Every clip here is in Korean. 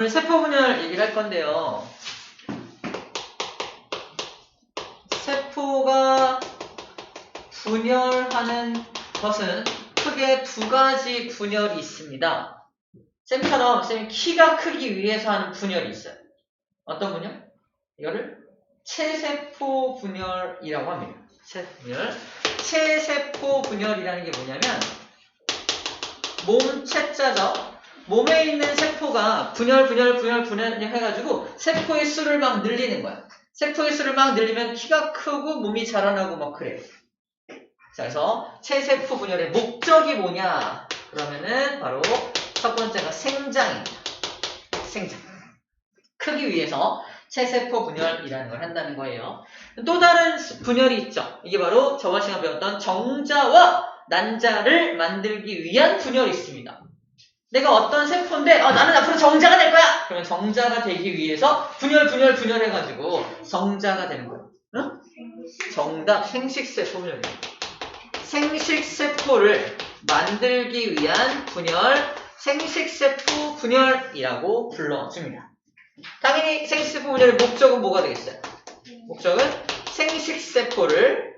오늘 세포 분열 얘기를 할 건데요. 세포가 분열하는 것은 크게 두 가지 분열이 있습니다. 쌤처럼 쌤이 키가 크기 위해서 하는 분열이 있어요. 어떤 분열? 이거를 체세포 분열이라고 합니다. 체세포 분열이라는 게 뭐냐면 몸 체자죠. 몸에 있는 세포가 분열 해가지고 세포의 수를 막 늘리는 거야. 세포의 수를 막 늘리면 키가 크고 몸이 자라나고 막 그래요. 자, 그래서 체세포 분열의 목적이 뭐냐? 그러면은 바로 첫 번째가 생장입니다. 생장. 크기 위해서 체세포 분열이라는 걸 한다는 거예요. 또 다른 분열이 있죠. 이게 바로 저번 시간에 배웠던 정자와 난자를 만들기 위한 분열이 있습니다. 내가 어떤 세포인데 나는 앞으로 정자가 될 거야! 그러면 정자가 되기 위해서 분열 해가지고 정자가 되는 거예요. 응? 정답 생식세포 분열이에요. 생식세포를 만들기 위한 분열, 생식세포 분열이라고 불러줍니다. 당연히 생식세포 분열의 목적은 뭐가 되겠어요? 목적은 생식세포를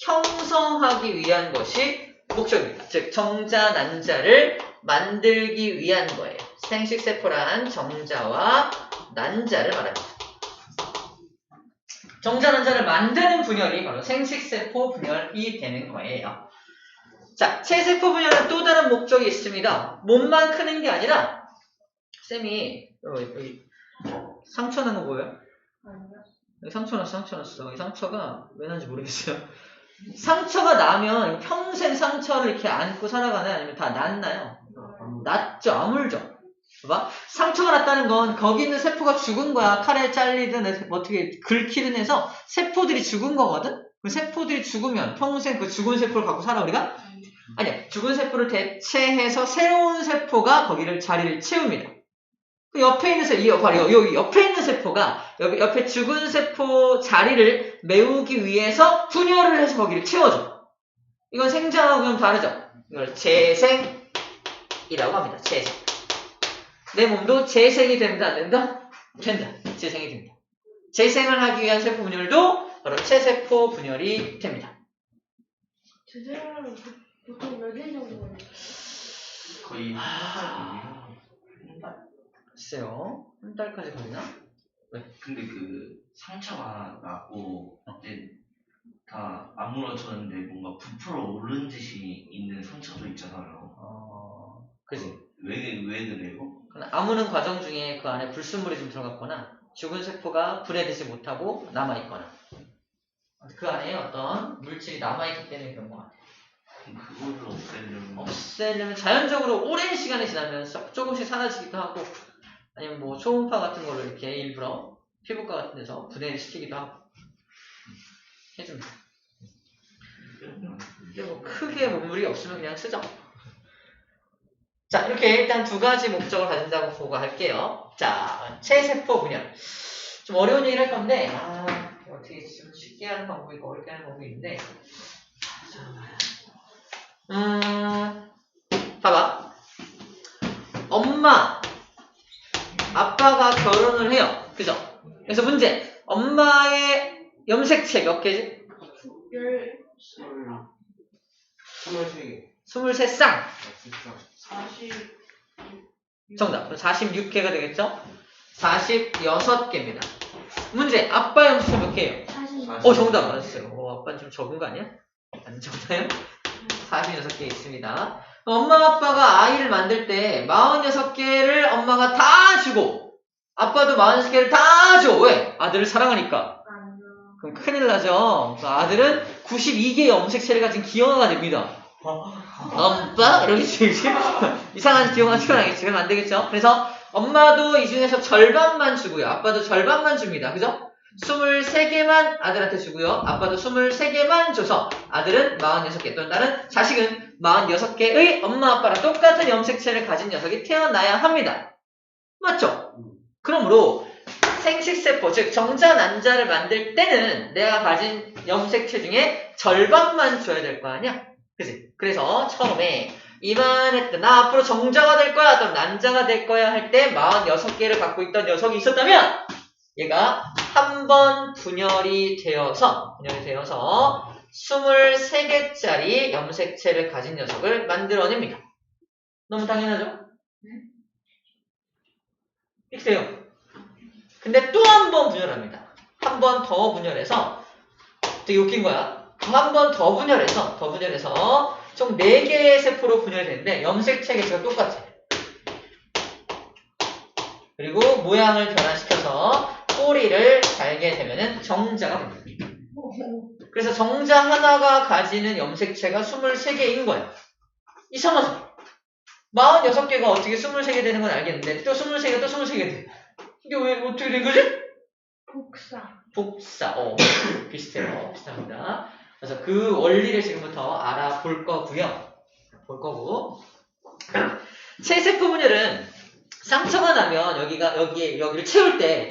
형성하기 위한 것이 목적입니다. 즉 정자, 난자를 만들기 위한 거예요. 생식세포란 정자와 난자를 말합니다. 정자, 난자를 만드는 분열이 바로 생식세포 분열이 되는 거예요. 자, 체세포 분열은 또 다른 목적이 있습니다. 몸만 크는 게 아니라 쌤이 여기 상처 난 거 보여요? 여기 상처 났어. 이 상처가 왜 난지 모르겠어요. 상처가 나면 평생 상처를 이렇게 안고 살아가나요? 아니면 다 낫나요? 낫죠. 아물죠. 봐봐. 상처가 났다는 건 거기 있는 세포가 죽은 거야. 칼에 잘리든 어떻게 긁히든 해서 세포들이 죽은 거거든? 그 세포들이 죽으면 평생 그 죽은 세포를 갖고 살아 우리가? 아니야. 죽은 세포를 대체해서 새로운 세포가 거기를 자리를 채웁니다. 그 옆에 있는 여기 옆에 있는 세포가 옆에 죽은 세포 자리를 메우기 위해서 분열을 해서 거기를 채워줘. 이건 생장하고 좀 다르죠. 이걸 재생이라고 합니다. 재생. 내 몸도 재생이 된다, 안 된다? 된다. 재생이 됩니다. 재생을 하기 위한 세포 분열도 바로 체세포 분열이 됩니다. 재생은 보통 몇 일 정도 걸려요? 거의 한 달? 글쎄요. 한 달까지 걸리나? 왜? 근데 그 상처가 나고 이제 다 아물어졌는데 뭔가 부풀어 오른 듯이 있는 상처도 있잖아요. 그지? 왜 그래요? 아무는 과정 중에 그 안에 불순물이 좀 들어갔거나 죽은 세포가 분해되지 못하고 남아있거나 그 안에 어떤 물질이 남아있기 때문에 그런 것 같아요. 그거를 없애려면 자연적으로 오랜 시간이 지나면 조금씩 사라지기도 하고 아니면 뭐 초음파 같은 걸로 이렇게 일부러 피부과 같은 데서 분해를 시키기도 하고 해줍니다. 근데 뭐 크게 몸물이 없으면 그냥 쓰죠. 자, 이렇게 일단 두 가지 목적을 가진다고 보고 할게요. 자, 체세포 분열. 좀 어려운 얘기를 할 건데, 어떻게 좀 쉽게 하는 방법이 있고 어렵게 하는 방법이 있는데, 봐봐. 엄마, 아빠가 결혼을 해요. 그죠? 그래서 문제. 엄마의 염색체 몇 개지? 23쌍. 40. 정답. 46개가 되겠죠? 46개입니다. 문제. 아빠 염색체 몇 개예요? 40. 정답 맞았어요. 아빠는 좀 적은 거 아니야? 안 적나요? 46개 있습니다. 엄마 아빠가 아이를 만들 때 46개를 엄마가 다 주고 아빠도 46개를 다 줘. 왜? 아들을 사랑하니까. 그럼 큰일 나죠. 아들은 92개의 염색체를 가진 기형아가 됩니다. 엄빠? 이렇게 이상한 기형아 태어나겠지. 그러면 안 되겠죠. 그래서 엄마도 이 중에서 절반만 주고요. 아빠도 절반만 줍니다. 그죠? 23개만 아들한테 주고요. 아빠도 23개만 줘서 아들은 46개 또는 다른 자식은 46개의 엄마 아빠랑 똑같은 염색체를 가진 녀석이 태어나야 합니다. 맞죠? 그러므로 생식세포, 즉 정자, 난자를 만들 때는 내가 가진 염색체 중에 절반만 줘야 될 거 아니야? 그치? 그래서 처음에 이만했다. 나 앞으로 정자가 될 거야. 또는 난자가 될 거야 할 때 46개를 갖고 있던 녀석이 있었다면 얘가 한 번 분열이 되어서 23개짜리 염색체를 가진 녀석을 만들어냅니다. 너무 당연하죠? 픽스요. 근데 또 한 번 분열합니다. 한 번 더 분열해서 되게 웃긴 거야. 한 번 더 분열해서 총 4개의 세포로 분열되는데 염색체 개수가 똑같아. 그리고 모양을 변화시켜서 꼬리를 달게 되면은 정자가 됩니다. 그래서 정자 하나가 가지는 염색체가 23개인 거야. 이상하죠? 46개가 어떻게 23개 되는 건 알겠는데 또 23개 또 23개 돼. 이게 왜 어떻게 된 거지? 복사. 비슷해요. 비슷합니다. 그래서 그 원리를 지금부터 알아볼 거고요. 체세포 분열은 상처가 나면 여기를 채울 때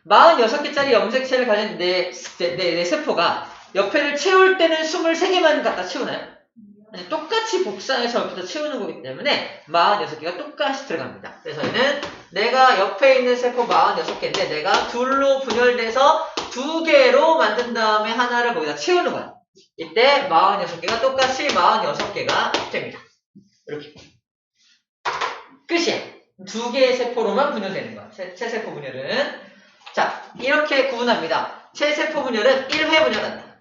46개짜리 염색체를 가진 내 세포가 옆에를 채울 때는 23개만 갖다 채우나요? 아니, 똑같이 복사해서 옆에다 채우는 거기 때문에 46개가 똑같이 들어갑니다. 그래서 얘는 내가 옆에 있는 세포 46개인데 내가 둘로 분열돼서 2개로 만든 다음에 하나를 거기다 채우는 거야. 이때 46개가 똑같이 46개가 됩니다. 이렇게. 끝이야. 2개의 세포로만 분열되는 거야. 체세포 분열은. 자, 이렇게 구분합니다. 체세포 분열은 1회 분열한다.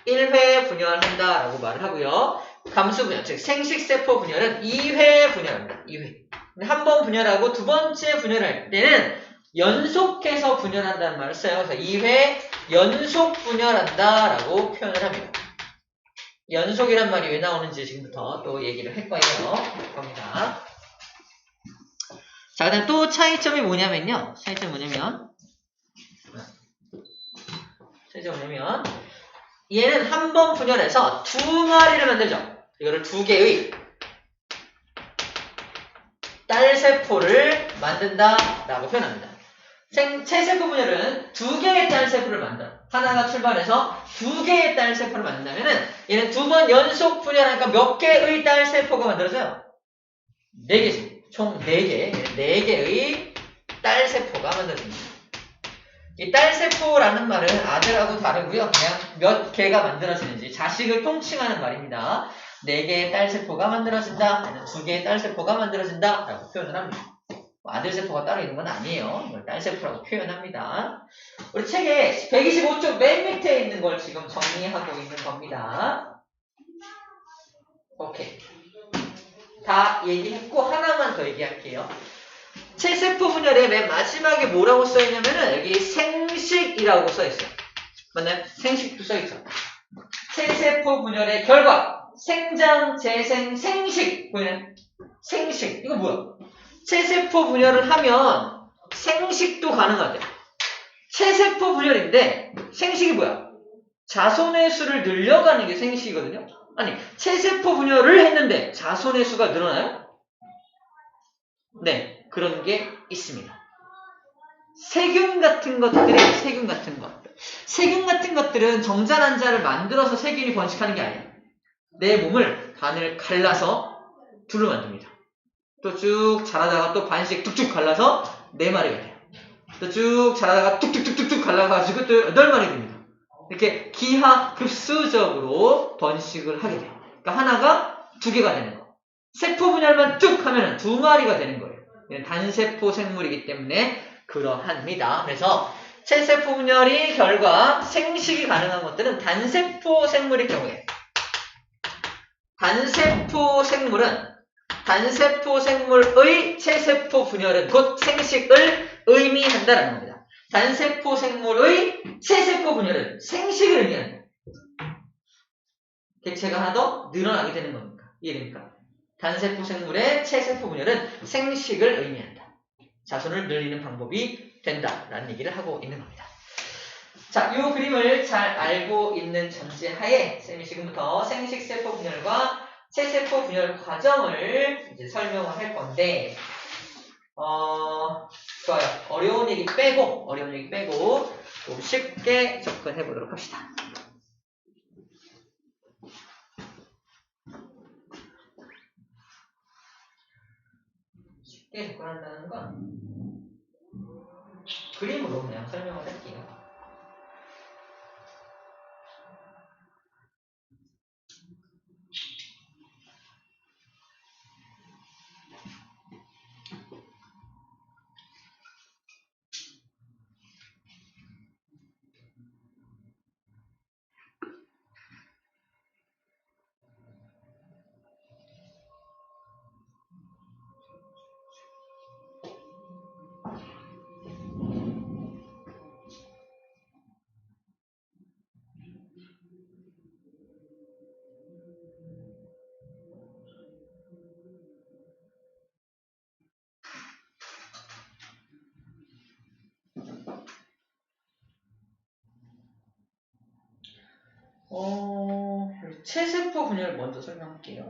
1회 분열한다 라고 말을 하고요. 감수 분열, 즉 생식세포 분열은 2회 분열합니다. 2회. 한 번 분열하고 두 번째 분열할 때는 연속해서 분열한다는 말을 써요. 그래서 2회 연속 분열한다 라고 표현을 합니다. 연속이란 말이 왜 나오는지 지금부터 또 얘기를 할 거예요. 겁니다. 자, 그 다음 또 차이점이 뭐냐면요. 얘는 한 번 분열해서 2마리를 만들죠. 이거를 2개의 딸세포를 만든다 라고 표현합니다. 체세포 분열은 2개의 딸세포를 만들어. 하나가 출발해서 2개의 딸세포를 만든다면은 얘는 2번 연속 분열하니까 몇 개의 딸세포가 만들어져요? 4개씩. 총 4개. 4개의 딸세포가 만들어집니다. 이 딸세포라는 말은 아들하고 다르고요. 그냥 몇 개가 만들어지는지 자식을 통칭하는 말입니다. 4개의 딸세포가 만들어진다. 아니면 2개의 딸세포가 만들어진다. 라고 표현을 합니다. 아들세포가 따로 있는 건 아니에요. 이걸 딸세포라고 표현합니다. 우리 책에 125쪽 맨 밑에 있는 걸 지금 정리하고 있는 겁니다. 오케이. 다 얘기했고 하나만 더 얘기할게요. 체세포 분열의 맨 마지막에 뭐라고 써있냐면은 여기 생식이라고 써있어요. 맞나요? 생식도 써있죠. 체세포 분열의 결과 생장, 재생, 생식 보이나요? 생식 이거 뭐야? 체세포 분열을 하면 생식도 가능하대. 체세포 분열인데 생식이 뭐야? 자손의 수를 늘려가는 게 생식이거든요. 아니 체세포 분열을 했는데 자손의 수가 늘어나요? 네, 그런 게 있습니다. 세균 같은 것들은 정자 난자를 만들어서 세균이 번식하는 게 아니야. 내 몸을 반을 갈라서 둘로 만듭니다. 또 쭉 자라다가 또 반씩 툭툭 갈라서 4마리가 돼요. 또 쭉 자라다가 툭툭툭툭 갈라가지고 또 8마리 됩니다. 이렇게 기하급수적으로 번식을 하게 돼요. 그러니까 하나가 2개가 되는 거. 세포 분열만 쭉 하면 2마리가 되는 거예요. 단세포 생물이기 때문에 그러합니다. 그래서 체세포 분열이 결과 생식이 가능한 것들은 단세포 생물의 경우에 단세포 생물의 체세포 분열은 곧 생식을 의미한다라는 겁니다. 단세포 생물의 체세포 분열은 생식을 의미한다. 객체가 하나 더 늘어나게 되는 겁니까? 이해됩니까? 단세포 생물의 체세포 분열은 생식을 의미한다. 자손을 늘리는 방법이 된다라는 얘기를 하고 있는 겁니다. 자, 이 그림을 잘 알고 있는 전제하에 쌤이 지금부터 생식세포 분열과 체세포 분열 과정을 이제 설명을 할 건데 좋아요. 어려운 얘기 빼고 좀 쉽게 접근해 보도록 합시다. 쉽게 접근한다는 건 그림으로 그냥 설명을 할게요. 체세포 분열 먼저 설명할게요.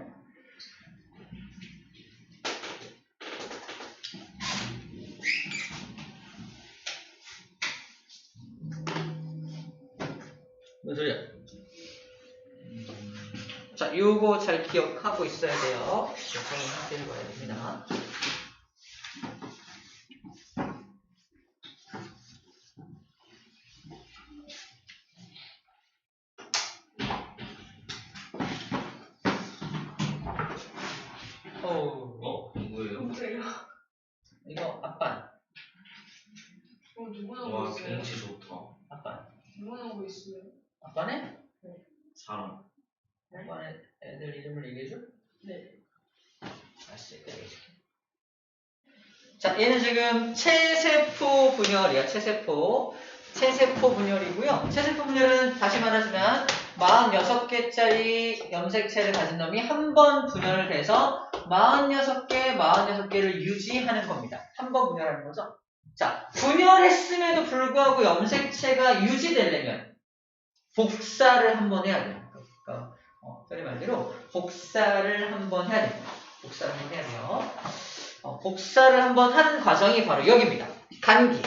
뭔 소리야? 자, 요거 잘 기억하고 있어야 돼요. 기억하는 상태를 봐야 됩니다. 뭐예요? 누구예요? 이거 앞반. 누구 나오고 와, 있어요? 경치 좋다. 앞반. 누구 나오고 있어요? 앞반에? 사람. 앞반에 애들 이름을 얘기해줘? 네. 알았어, 얘기해줄게. 자, 얘는 지금 체세포 분열이야, 체세포. 체세포 분열이고요. 체세포 분열은 다시 말하지만 46개짜리 염색체를 가진 놈이 한 번 분열을 돼서 46개를 유지하는 겁니다. 한 번 분열하는 거죠. 자, 분열했음에도 불구하고 염색체가 유지되려면 복사를 한 번 해야 돼요. 그러니까 소리 말대로 복사를 한 번 해야 됩니다. 복사를 한 번 해야 돼요. 복사를 한 번 하는 과정이 바로 여기입니다. 간기.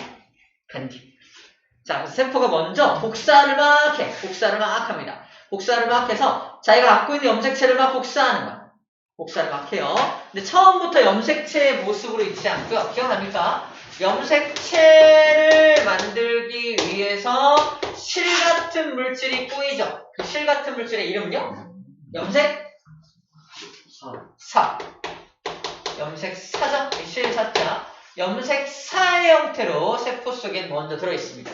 자, 세포가 먼저 복사를 막 해. 복사를 막 합니다. 복사를 막 해서 자기가 갖고 있는 염색체를 막 복사하는 거야. 복사를 막 해요. 근데 처음부터 염색체의 모습으로 있지 않고요. 기억납니까? 염색체를 만들기 위해서 실 같은 물질이 꼬이죠. 그 실 같은 물질의 이름은요? 염색사. 염색사죠? 실사자. 염색사의 형태로 세포 속에 먼저 들어있습니다.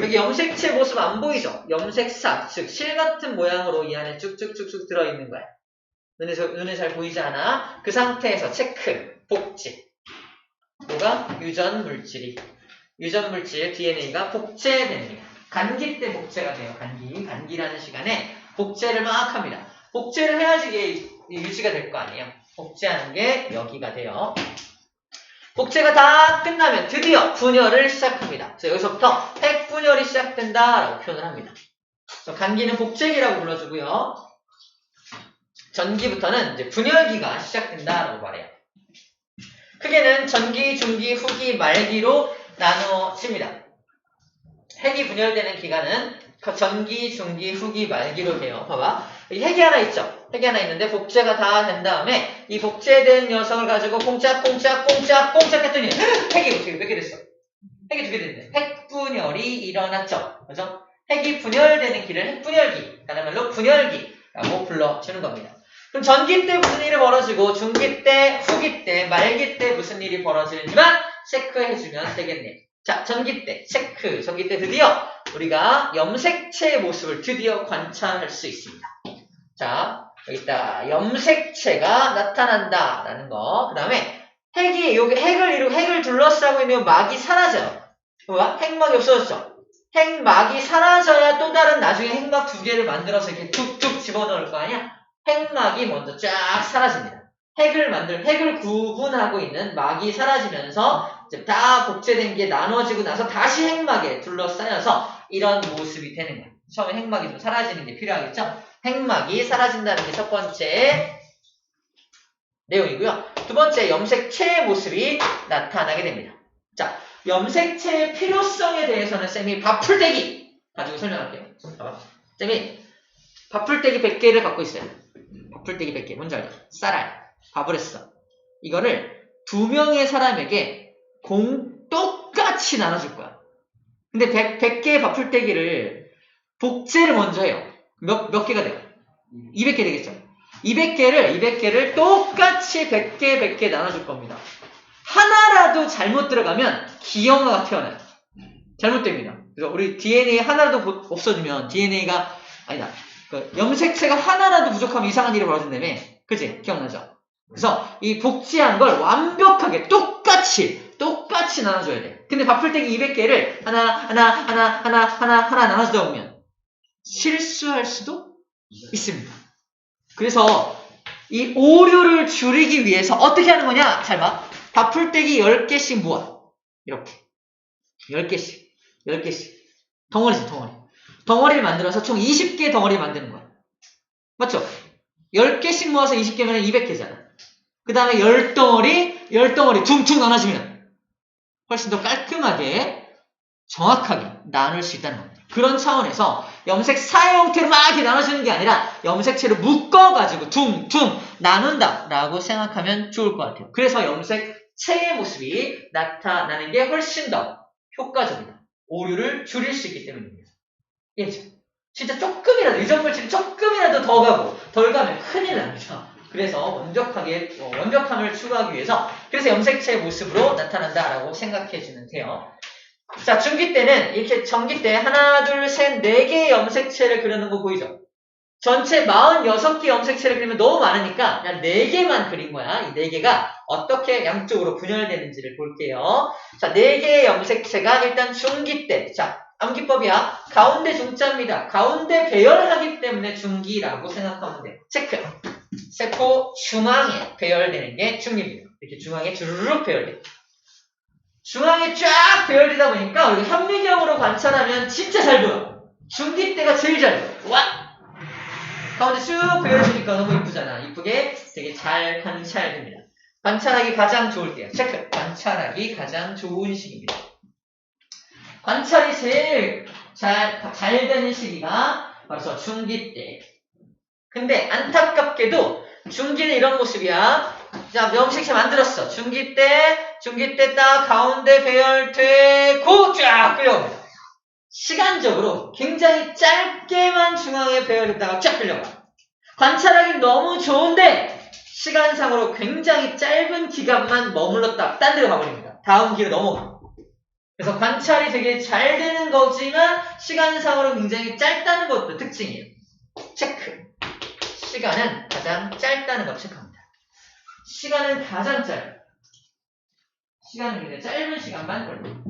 여기 염색체 모습 안 보이죠? 염색사, 즉 실 같은 모양으로 이 안에 쭉쭉쭉쭉 들어있는 거야. 눈에 잘 보이지 않아? 그 상태에서 체크, 복제. 뭐가? 유전 물질 DNA가 복제됩니다. 간기 때 복제가 돼요. 간기라는 시간에 복제를 막 합니다. 복제를 해야지 이게 유지가 될 거 아니에요. 복제하는 게 여기가 돼요. 복제가 다 끝나면 드디어 분열을 시작합니다. 그래서 여기서부터 핵분열이 시작된다라고 표현을 합니다. 그래서 간기는 복제기라고 불러주고요. 전기부터는 이제 분열기가 시작된다라고 말해요. 크게는 전기, 중기, 후기, 말기로 나눠집니다. 핵이 분열되는 기간은 전기, 중기, 후기, 말기로 돼요. 봐봐. 이 핵이 하나 있죠? 핵이 하나 있는데 복제가 다 된 다음에 이 복제된 녀석을 가지고 꽁짝꽁짝 했더니 핵이 어떻게 몇 개 됐어? 핵이 2개 됐네. 핵분열이 일어났죠. 그죠? 핵이 분열되는 길을 핵분열기, 다른 말로 분열기라고 불러주는 겁니다. 그럼 전기 때 무슨 일이 벌어지고 중기 때, 후기 때, 말기 때 무슨 일이 벌어지는지만 체크해주면 되겠네요. 자, 전기 때 체크. 전기 때 드디어 우리가 염색체의 모습을 드디어 관찰할 수 있습니다. 자, 여기 있다. 염색체가 나타난다라는 거. 그 다음에 핵을 둘러싸고 있는 막이 사라져요. 뭐야? 핵막이 없어졌죠. 핵막이 사라져야 또 다른 나중에 핵막 2개를 만들어서 이렇게 툭툭 집어넣을 거 아니야? 핵막이 먼저 쫙 사라집니다. 핵을 구분하고 있는 막이 사라지면서 이제 다 복제된 게 나눠지고 나서 다시 핵막에 둘러싸여서 이런 모습이 되는 거예요. 처음에 핵막이 좀 사라지는 게 필요하겠죠? 핵막이 사라진다는 게 첫 번째 내용이고요. 두 번째, 염색체의 모습이 나타나게 됩니다. 자, 염색체의 필요성에 대해서는 쌤이 밥풀떼기 가지고 설명할게요. 봐봐. 쌤이 밥풀떼기 100개를 갖고 있어요. 밥풀떼기 100개. 뭔지 알죠? 쌀알. 밥을 했어. 이거를 두 명의 사람에게 똑같이 나눠줄 거야. 근데 100개의 밥풀떼기를 복제를 먼저 해요. 몇 개가 돼요? 200개 되겠죠? 200개를 똑같이 100개 나눠줄 겁니다. 하나라도 잘못 들어가면 기형아가 태어나요. 잘못됩니다. 그래서 우리 DNA 하나라도 없어지면 DNA가 아니다. 그 염색체가 하나라도 부족하면 이상한 일이 벌어진다며. 그치? 기억나죠? 그래서 이 복제한 걸 완벽하게 똑같이 나눠줘야 돼. 근데 밥풀떼기 200개를 하나 나눠주다 보면 실수할 수도 있습니다. 그래서 이 오류를 줄이기 위해서 어떻게 하는 거냐? 잘 봐. 밥풀떼기 10개씩 모아. 이렇게. 10개씩. 덩어리지, 덩어리. 덩어리를 만들어서 총 20개 덩어리 만드는 거야. 맞죠? 10개씩 모아서 20개면 200개잖아. 그 다음에 10덩어리 둥둥 나눠지면 훨씬 더 깔끔하게 정확하게 나눌 수 있다는 겁니다. 그런 차원에서 염색사의 형태로 막 이렇게 나눠주는 게 아니라 염색체로 묶어가지고 둥둥 나눈다라고 생각하면 좋을 것 같아요. 그래서 염색체의 모습이 나타나는 게 훨씬 더 효과적이다. 오류를 줄일 수 있기 때문입니다. 이해죠? 진짜 조금이라도 유전물질이 조금이라도 더 가고 덜 가면 큰일 납니다. 그래서 완벽함을 추구하기 위해서 그래서 염색체의 모습으로 나타난다라고 생각해주면 돼요. 자, 중기 때는 이렇게 전기 때 하나, 둘, 셋, 4개의 염색체를 그리는 거 보이죠? 전체 46개 염색체를 그리면 너무 많으니까 그냥 4개만 그린 거야. 이 4개가 어떻게 양쪽으로 분열되는지를 볼게요. 자, 4개의 염색체가 일단 중기 때. 자, 암기법이야. 가운데 중자입니다. 가운데 배열하기 때문에 중기라고 생각하면 돼요. 체크. 세포 중앙에 배열되는 게 중기입니다. 이렇게 중앙에 주르륵 배열돼요. 중앙에 쫙 배열되다 보니까 우리가 현미경으로 관찰하면 진짜 잘 보여. 중기 때가 제일 잘 보여. 와! 가운데 쭉 배열해주니까 너무 이쁘잖아. 이쁘게 되게 잘 관찰됩니다. 관찰하기 가장 좋을 때요. 체크. 관찰하기 가장 좋은 시기입니다. 관찰이 제일 잘 되는 시기가 바로 중기 때. 근데 안타깝게도 중기는 이런 모습이야. 자, 염색체 만들었어. 중기 때 딱 가운데 배열되고 쫙 끌려옵니다. 시간적으로 굉장히 짧게만 중앙에 배열했다가 쫙 끌려가. 관찰하기 너무 좋은데 시간상으로 굉장히 짧은 기간만 머물렀다 딴 데로 가버립니다. 다음 길로 넘어가. 그래서 관찰이 되게 잘 되는 거지만 시간상으로 굉장히 짧다는 것도 특징이에요. 체크. 시간은 가장 짧다는 걸 체크합니다. 시간은 가장 짧아요. 시간은 굉장히 짧은 시간만 걸려요.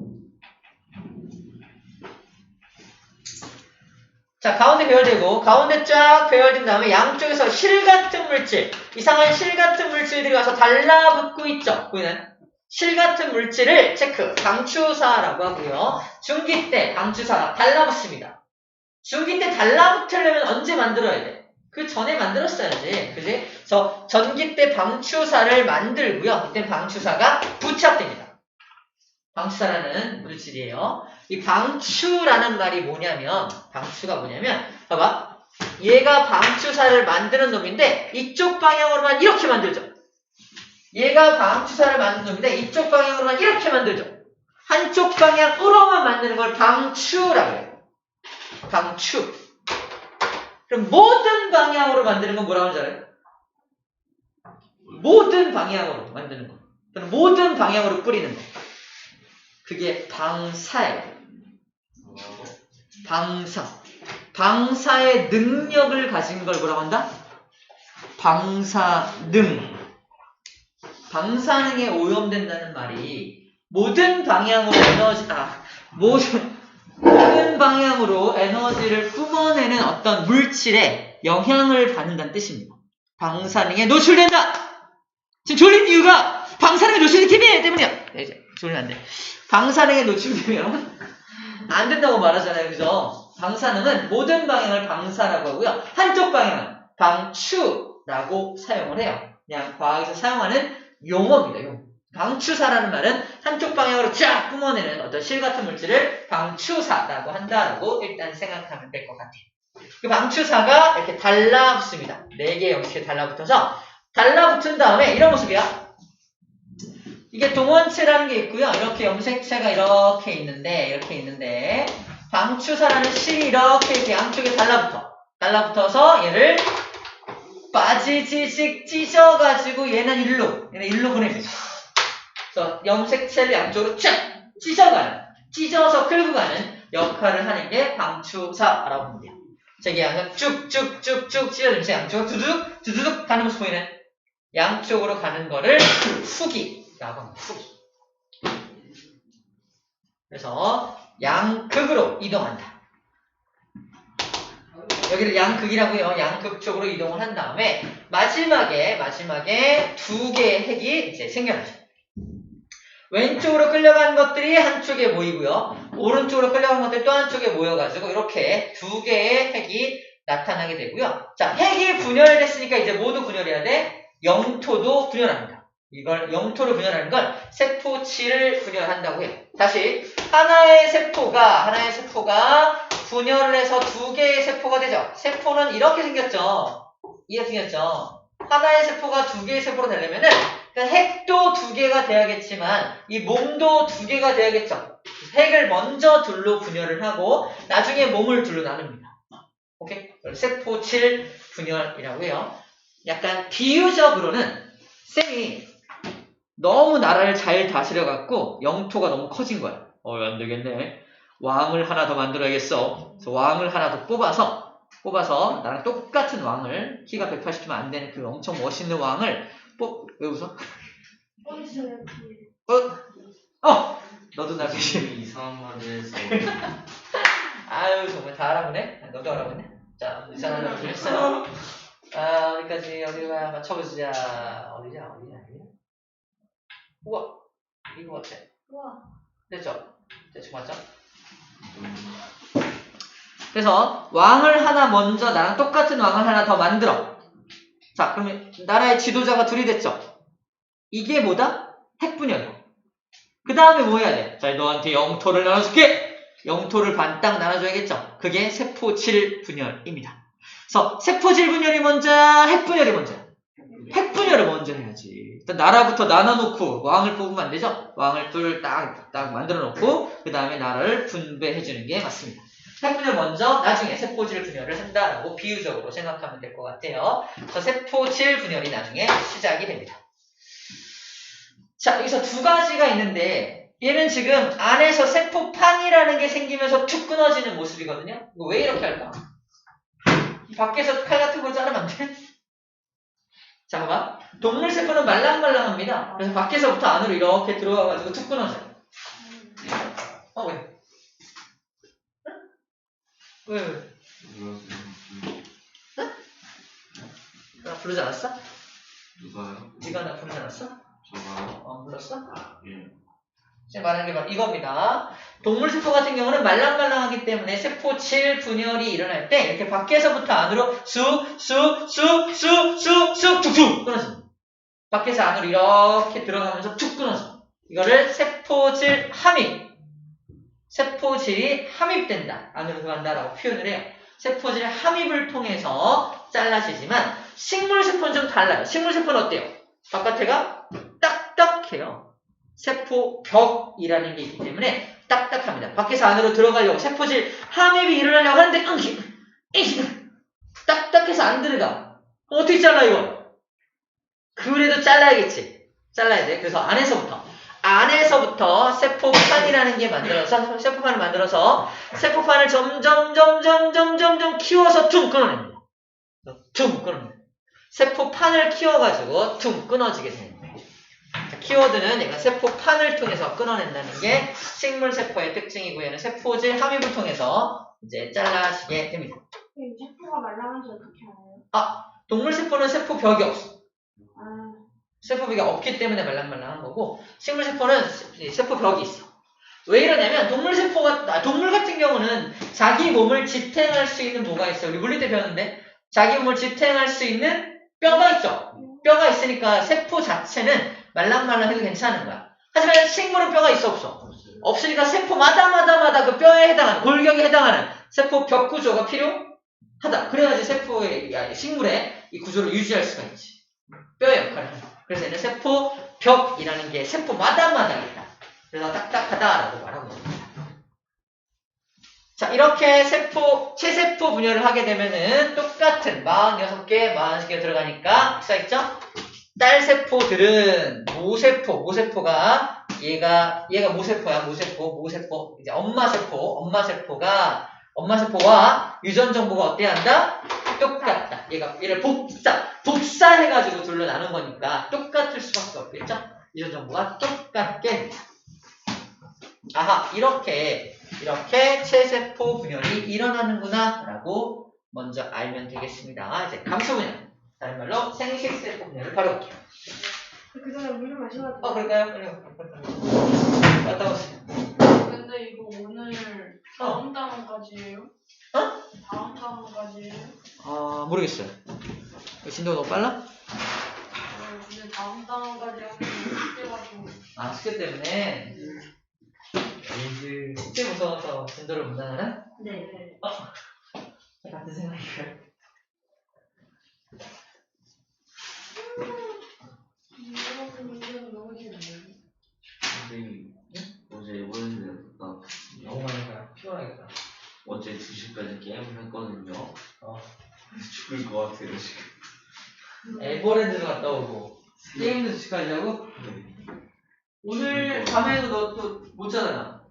자, 가운데 배열되고 가운데 쫙 배열된 다음에 양쪽에서 실 같은 물질, 이상한 실 같은 물질들이 와서 달라붙고 있죠. 보이나요? 실 같은 물질을 체크, 방추사라고 하고요. 중기 때 방추사가 달라붙습니다. 중기 때 달라붙으려면 언제 만들어야 돼? 그 전에 만들었어야지. 그지? 그래서 전기 때 방추사를 만들고요. 이때 방추사가 부착됩니다. 방추사라는 물질이에요. 이 방추라는 말이 뭐냐면, 방추가 뭐냐면, 봐봐. 얘가 방추사를 만드는 놈인데, 이쪽 방향으로만 이렇게 만들죠. 얘가 방추사를 만드는 놈인데, 이쪽 방향으로만 이렇게 만들죠. 한쪽 방향으로만 만드는 걸 방추라고 해요. 방추. 그럼 모든 방향으로 만드는 건 뭐라고 하는지 알아요? 모든 방향으로 만드는 거. 그럼 모든 방향으로 뿌리는 거. 그게 방사예요. 방사. 방사의 능력을 가진 걸 뭐라고 한다? 방사능. 방사능에 오염된다는 말이 모든 방향으로 모든 방향으로 에너지를 뿜어내는 어떤 물질에 영향을 받는다는 뜻입니다. 방사능에 노출된다! 지금 졸린 이유가 방사능에 노출되기 때문이야! 네, 이제 졸리면 안 돼. 방사능에 노출되면 안 된다고 말하잖아요. 그죠? 방사능은 모든 방향을 방사라고 하고요. 한쪽 방향은 방추라고 사용을 해요. 그냥 과학에서 사용하는 용어입니다. 용어. 방추사라는 말은 한쪽 방향으로 쫙 뿜어내는 어떤 실 같은 물질을 방추사라고 한다라고 일단 생각하면 될 것 같아요. 그 방추사가 이렇게 달라붙습니다. 4개의 염색체에 달라붙어서 달라붙은 다음에 이런 모습이야. 이게 동원체라는 게 있고요. 이렇게 염색체가 이렇게 있는데 방추사라는 실이 이렇게 양쪽에 달라붙어서 얘를 빠지지직 찢어가지고 얘는 일로 보냅니다. 그래서 염색체를 양쪽으로 쫙 찢어서 끌고 가는 역할을 하는 게 방추사라고 합니다. 저게 양쪽 쭉쭉쭉쭉 찢어지면서 양쪽으로 두두둑 가는 모습 보이는 양쪽으로 가는 거를 후기라고 합니다. 후기. 그래서 양극으로 이동한다. 여기를 양극이라고요. 양극 쪽으로 이동을 한 다음에 마지막에 두 개의 핵이 이제 생겨나죠. 왼쪽으로 끌려간 것들이 한쪽에 모이고요. 오른쪽으로 끌려간 것들이 또 한쪽에 모여가지고 이렇게 두 개의 핵이 나타나게 되고요. 자, 핵이 분열됐으니까 이제 모두 분열해야 돼. 영토도 분열합니다. 이걸 영토를 분열하는 걸 세포치를 분열한다고 해요. 다시 하나의 세포가 분열을 해서 두 개의 세포가 되죠. 세포는 이렇게 생겼죠. 이렇게 생겼죠. 하나의 세포가 두 개의 세포로 되려면은 핵도 두 개가 돼야겠지만 이 몸도 두 개가 돼야겠죠. 핵을 먼저 둘로 분열을 하고 나중에 몸을 둘로 나눕니다. 오케이? 세포질 분열이라고 해요. 약간 비유적으로는 쌤이 너무 나라를 잘 다스려갖고 영토가 너무 커진 거야. 안 되겠네. 왕을 하나 더 만들어야겠어. 그래서 왕을 하나 더 뽑아서 나랑 똑같은 왕을 키가 180면 안 되는 그 엄청 멋있는 왕을 왜 웃어? 너도 나 배신. 이상한 말을 해서. 아유 정말 다 알아보네. 너도 알아보네. 자 이상한 말을 했어. 어디까지 어디로 가야 맞춰보자. 어디냐. 우와 이거 어때? 우와. 됐죠? 대충 맞죠? 그래서 왕을 하나 먼저 나랑 똑같은 왕을 하나 더 만들어. 자 그러면 나라의 지도자가 둘이 됐죠? 이게 뭐다? 핵분열이야. 그 다음에 뭐 해야 돼? 자 너한테 영토를 나눠줄게. 영토를 반딱 나눠줘야겠죠? 그게 세포질 분열입니다. 그래서 세포질 분열이 먼저 핵분열이 먼저야. 핵분열을 먼저 해야지. 일단 나라부터 나눠놓고 왕을 뽑으면 안 되죠? 왕을 둘 딱 만들어 놓고 그 다음에 나라를 분배해주는 게 맞습니다. 핵분열 먼저 나중에 세포질 분열을 한다라고 비유적으로 생각하면 될 것 같아요. 그래서 세포질 분열이 나중에 시작이 됩니다. 자 여기서 두 가지가 있는데 얘는 지금 안에서 세포판이라는 게 생기면서 툭 끊어지는 모습이거든요. 이거 왜 이렇게 할까? 밖에서 칼 같은 거 자르면 안 돼? 자, 봐봐. 동물 세포는 말랑말랑합니다. 그래서 밖에서부터 안으로 이렇게 들어와가지고 툭 끊어져요. 왜? 왜? 나 부르지 않았어? 누가요? 네가 나 부르지 않았어? 저가요? 불렀어? 예. 지금 말하는 게 바로 이겁니다. 동물 세포 같은 경우는 말랑말랑하기 때문에 세포질 분열이 일어날 때 이렇게 밖에서부터 안으로 쑥쑥 툭툭 끊어집니다. 밖에서 안으로 이렇게 들어가면서 툭 끊어져. 이거를 세포질 함입. 세포질이 함입된다. 안으로 들어간다라고 표현을 해요. 세포질 함입을 통해서 잘라지지만 식물세포는 좀 달라요. 식물세포는 어때요? 바깥에가 딱딱해요. 세포벽이라는 게 있기 때문에 딱딱합니다. 밖에서 안으로 들어가려고 세포질 함입이 일어나려고 하는데 딱딱해서 안 들어가. 어떻게 잘라 이거? 그래도 잘라야겠지. 잘라야 돼. 그래서 안에서부터 세포판이라는 게 만들어서 세포판을 만들어서 세포판을 점점 키워서 퉁 끊어냅니다. 퉁 끊어냅니다. 세포판을 키워가지고 퉁 끊어지게 됩니다. 키워드는 얘가 세포판을 통해서 끊어낸다는 게 식물세포의 특징이고 얘는 세포질 함입을 통해서 이제 잘라지게 됩니다. 세포가 말랑한지 어떻게 알아요? 동물세포는 세포벽이 없어. 세포벽이 없기 때문에 말랑말랑한 거고 식물세포는 세포벽이 있어. 왜 이러냐면 동물 같은 경우는 자기 몸을 지탱할 수 있는 뭐가 있어요? 우리 물리 때 배웠는데 자기 몸을 지탱할 수 있는 뼈가 있죠. 뼈가 있으니까 세포 자체는 말랑말랑해도 괜찮은 거야. 하지만 식물은 뼈가 있어 없어? 없으니까 세포마다 그 뼈에 해당하는 골격에 해당하는 세포 벽 구조가 필요하다. 그래야지 식물의 이 구조를 유지할 수가 있지. 뼈의 역할을 한다. 그래서 얘는 세포벽이라는 게 세포마다마다 있다. 그래서 딱딱하다라고 말하고 있습니다. 자, 이렇게 체세포 분열을 하게 되면은 똑같은 46개, 46개 들어가니까 써 딸세포들은 모세포가 얘가 모세포야, 모세포. 이제 엄마세포와 유전 정보가 어때야 한다? 똑같다. 얘를 복사해가지고 둘로 나눈 거니까 똑같을 수밖에 없겠죠? 유전 정보가 똑같게. 아하, 이렇게 체세포 분열이 일어나는구나 라고 먼저 알면 되겠습니다. 이제 감수 분열, 다른 말로 생식세포 분열을 바로 볼게요. 그 전에 물 좀 마셔가지고. 그럴까요? 갔다 오세요. 근데 이거 오늘 다음 단원까지예요? 다음 단원까지예요? 모르겠어요. 진도가 너무 빨라? 근데 다음 단원까지 하면 숙제가지고. 숙제 때문에? 숙제 무서워서 진도를 못 나가나? 네. 같은 생각이에요. 이거는 너무 싫네요. 선생님, 어제 월요일에 너무 많은 거야. 피곤하겠다. 어제 2시까지 게임을 했거든요. 죽을 것 같아요, 지금. 에버랜드도 갔다 오고 게임도 2시까지 하고? 네. 오늘 밤에도 너 또 못 자잖아.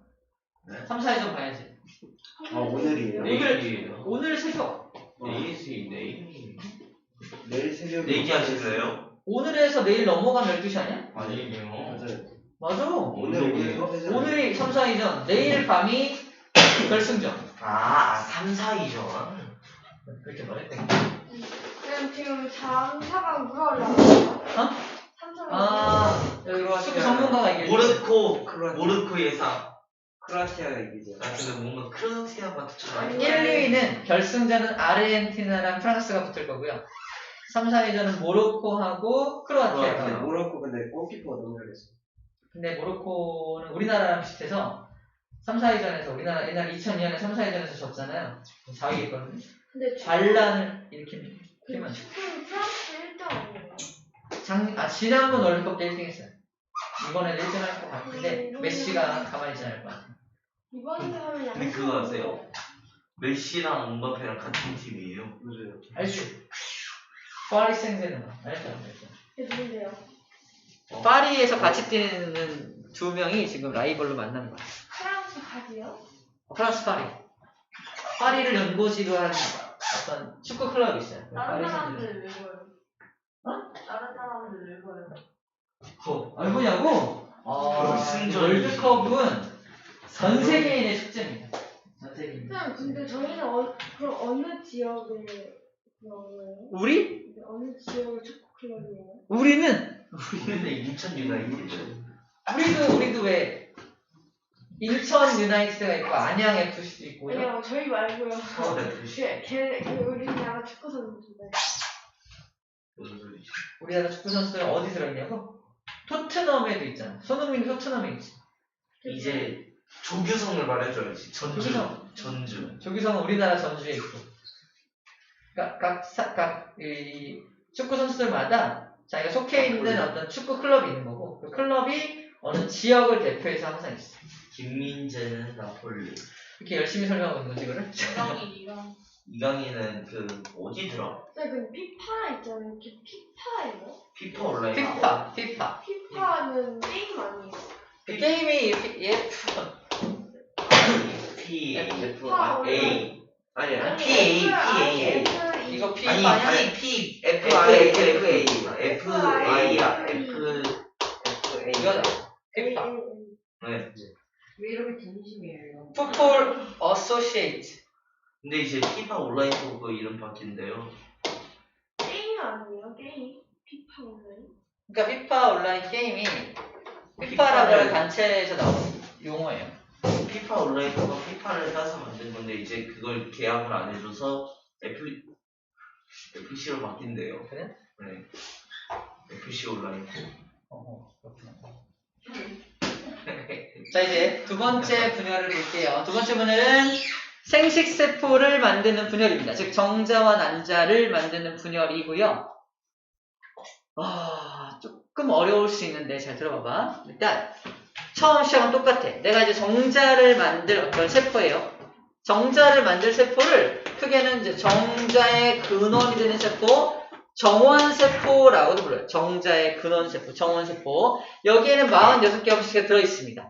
네? 3, 4회전 봐야지. 오늘이에요? 내일이에요. 오늘 새벽. 내일. 내일 새벽에 내기하실래요? 오늘에서 내일 넘어가면 12시 아니야? 아니에요. 맞아요. 맞아. 오늘이에요. 오늘이 3, 4회전, 내일 밤이 결승전. 3, 4이죠. 그렇게 말했대. 그럼 지금 3사가 누가 올라왔어요? 3사가 여기 축구 전문가가 얘기해. 모로코 예상. 크로아티아가 이기죠. 근데 뭔가 크로아티아가 더 1, 2위는 결승전은 아르헨티나랑 프랑스가 붙을 거고요. 3, 4위전은 모로코하고 크로아티아가. 크로아티아. 모로코 근데 골키퍼가 너무 잘했어. 근데 모로코는 우리나라랑 비슷해서 3, 4위전에서 우리나라 옛날 2002년에 3, 4위전에서 졌잖아요. 4위 있거든요. 근데 반란을 일으킵니다. 축구는 프랑스 1등 아니에요? 지난번 월드컵 때 1등 했어요. 이번에도 1등 할 것 같은데 메시가 가만히 있지 않을 것 같아요. 이번에 하면 양쪽. 근데 그거 아세요? 메시랑 음바페랑 같은 팀이에요. 맞아요. 알지? 파리 생제르맹 알죠? 이게 누군데요? 파리에서 같이 뛰는 두 명이 지금 라이벌로 만나는 거야. 프랑스 가지요? 프랑스 파리. 파리를 연고지로 한 어떤 축구 클럽이 있어요. 다른 파리 사람들 왜 보여요? 다른 사람들 왜 보여요? 알고냐고? 결승전이- 월드컵은 전 세계인의 축제입니다. 전 세계인. 쌤, 근데 저희는 그럼 어느 지역을 그러고요? 우리? 어느 지역의 축구 클럽이에요? 우리는 근데 인천 유나이티드. 우리도 왜 인천 유나이티드가 있고 안양 FC도 있고요. 아니요, 저희 말고요. 서울 FC. 우리나라 축구 선수인데. 무슨 소리지? 우리나라 축구 선수들은 어디 들어있냐고? 토트넘에도 있잖아. 손흥민 토트넘에 있지. 이제 조규성을 말해줘야지. 조규성. 전주. 조규성은 우리나라 전주에 있고. 그러니까 이 축구 선수들마다 자기가 속해 있는 어떤 축구 클럽이 있는 거고, 그 클럽이 어느 지역을 대표해서 항상 있어. 김민재는 나폴리. 이렇게 열심히 설명하고 있는 거지, 이거를? 이강. 이강인은 어디더라? 쌤, 그 피파 있잖아요. 그게 피파예요? 피파 온라인. 피파. 피파는 게임 아니에요? 그 게임이 피파 A. 아니야. PA. 이거 P 아니 아니야? FA야. 이거다. 피파. 네. 왜 이렇게 진심이에요? 풋볼 어소시에이트. 근데 이제 피파 온라인 그거 이름 바뀐대요. 게임 아니에요? 게임? 피파 오늘? 그러니까 피파 온라인 게임이 피파라고 하는 단체에서 나온 용어예요. 피파 온라인 그거 피파를 따서 만든 건데 이제 그걸 계약을 안 해줘서 FC로 바뀐대요. 그래? 네. FC 온라인. 그렇구나. 자, 이제 두 번째 분열을 볼게요. 두 번째 분열은 생식세포를 만드는 분열입니다. 즉 정자와 난자를 만드는 분열이고요. 조금 어려울 수 있는데 잘 들어봐봐. 일단 처음 시작은 똑같아. 내가 이제 정자를 만들 어떤 세포예요. 정자를 만들 세포를 크게는 이제 정자의 근원이 되는 세포, 정원세포라고도 불러요. 정자의 근원세포, 정원세포. 여기에는 46개 형식이 들어있습니다.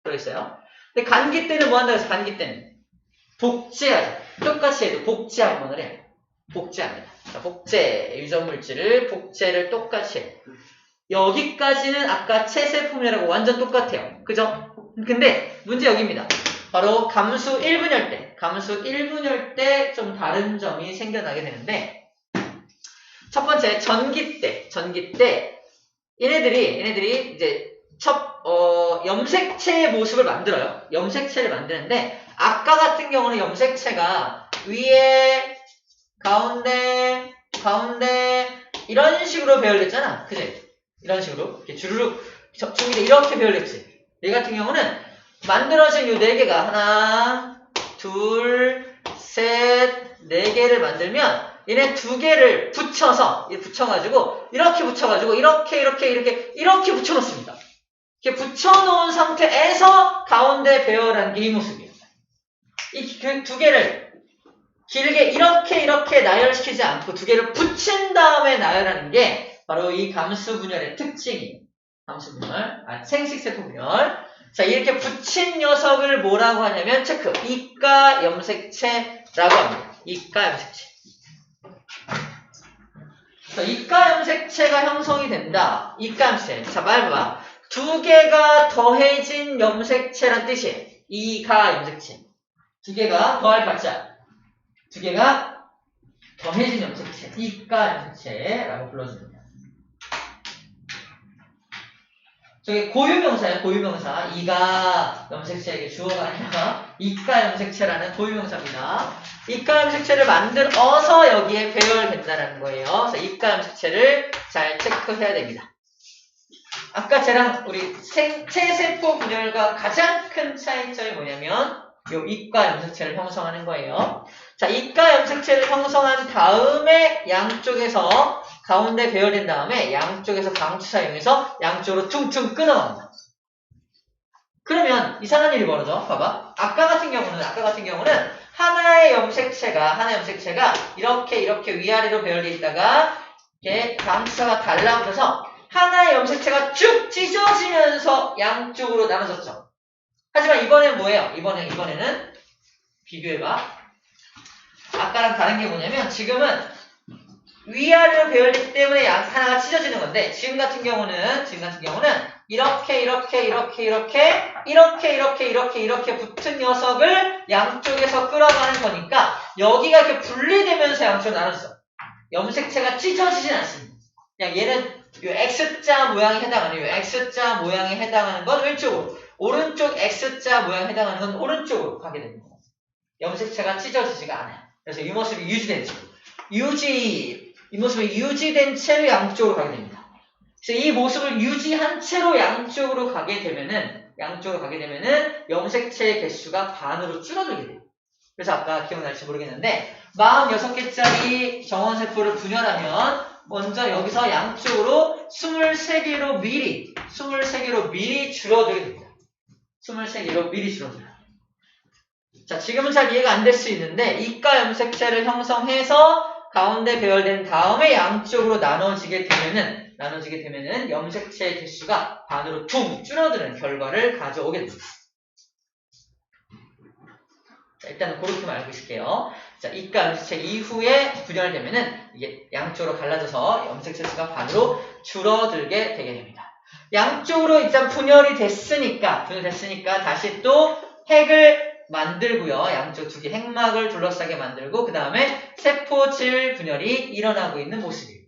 들어있어요. 근데 간기 때는 뭐 한다고 해서 간기 때는 복제하죠. 똑같이 해도 복제 한 번을 해요. 복제합니다. 자, 복제, 유전물질을 복제를 똑같이 해요. 여기까지는 아까 체세포분열하고 완전 똑같아요. 그죠? 근데 문제 여기입니다. 바로 감수 1분열 때, 감수 1분열 때 좀 다른 점이 생겨나게 되는데, 첫 번째 전기 때 얘네들이 이제 염색체의 모습을 만들어요. 염색체를 만드는데 아까 같은 경우는 염색체가 위에 가운데 이런 식으로 배열됐잖아. 그지? 이런 식으로 이렇게 주르륵 접촉이 이렇게 배열됐지. 얘 같은 경우는 만들어진 요 4개가 하나, 둘, 셋, 4개를 만들면 얘네 2개를 붙여가지고 이렇게 붙여가지고 이렇게 붙여놓습니다. 이렇게 붙여놓은 상태에서 가운데 배열한 게 이 모습이에요. 이 2개를 길게 이렇게 나열시키지 않고 2개를 붙인 다음에 나열하는 게 바로 이 감수분열의 특징이에요. 감수분열, 생식세포분열. 자, 이렇게 붙인 녀석을 뭐라고 하냐면 체크. 이가 염색체라고 합니다. 이가 염색체. 자, 이가 염색체가 형성이 된다. 이가 염색체. 자, 말 봐봐. 2개가 더해진 염색체란 뜻이에요. 이가 염색체. 2개가 더할 받자. 2개가 더해진 염색체. 이가 염색체라고 불러줍니다. 저기 고유명사예요. 고유명사. 이가 염색체에게 주어가 아니라 이가 염색체라는 고유명사입니다. 이가 염색체를 만들어서 여기에 배열된다는 거예요. 그래서 이가 염색체를 잘 체크해야 됩니다. 아까 쟤랑 우리 체세포 분열과 가장 큰 차이점이 뭐냐면 요 이가 염색체를 형성하는 거예요. 자, 이가 염색체를 형성한 다음에 양쪽에서 가운데 배열된 다음에 양쪽에서 강추 사용해서 양쪽으로 퉁퉁 끊어갑니다. 그러면 이상한 일이 벌어져. 봐봐. 아까 같은 경우는 하나의 염색체가 이렇게 위아래로 배열되어 있다가 이렇게 강추사가 달라붙어서 하나의 염색체가 쭉 찢어지면서 양쪽으로 나눠졌죠. 하지만 이번엔 뭐예요? 이번에는 비교해봐. 아까랑 다른 게 뭐냐면 지금은 위아래로 배열되기 때문에 하나가 찢어지는 건데 지금 같은 경우는 이렇게 붙은 녀석을 양쪽에서 끌어가는 거니까 여기가 이렇게 분리되면서 양쪽으로 나눠져. 염색체가 찢어지진 않습니다. 그냥 얘는 요 X자 모양에 해당하는 건 왼쪽으로, 오른쪽 X자 모양에 해당하는 건 오른쪽으로 가게 됩니다. 염색체가 찢어지지가 않아요. 그래서 이 모습이 유지된 채로 이 모습이 유지된 채로 양쪽으로 가게 됩니다. 그래서 이 모습을 유지한 채로 양쪽으로 가게 되면은 염색체의 개수가 반으로 줄어들게 돼요. 그래서 아까 기억날지 모르겠는데 46개짜리 정원세포를 분열하면 먼저 여기서 양쪽으로 23개로 미리 줄어들게 됩니다. 23개로 미리 줄어들어요. 자, 지금은 잘 이해가 안 될 수 있는데 이가 염색체를 형성해서 가운데 배열된 다음에 양쪽으로 나눠지게 되면은 염색체의 개수가 반으로 퉁 줄어드는 결과를 가져오게 됩니다. 자, 일단은 그렇게만 알고 있을게요. 자, 이가 염색체 이후에 분열되면은 이게 양쪽으로 갈라져서 염색체 수가 반으로 줄어들게 되게 됩니다. 양쪽으로 일단 분열이 됐으니까 다시 또 핵을 만들고요. 양쪽 2개 핵막을 둘러싸게 만들고 그 다음에 세포질 분열이 일어나고 있는 모습이에요.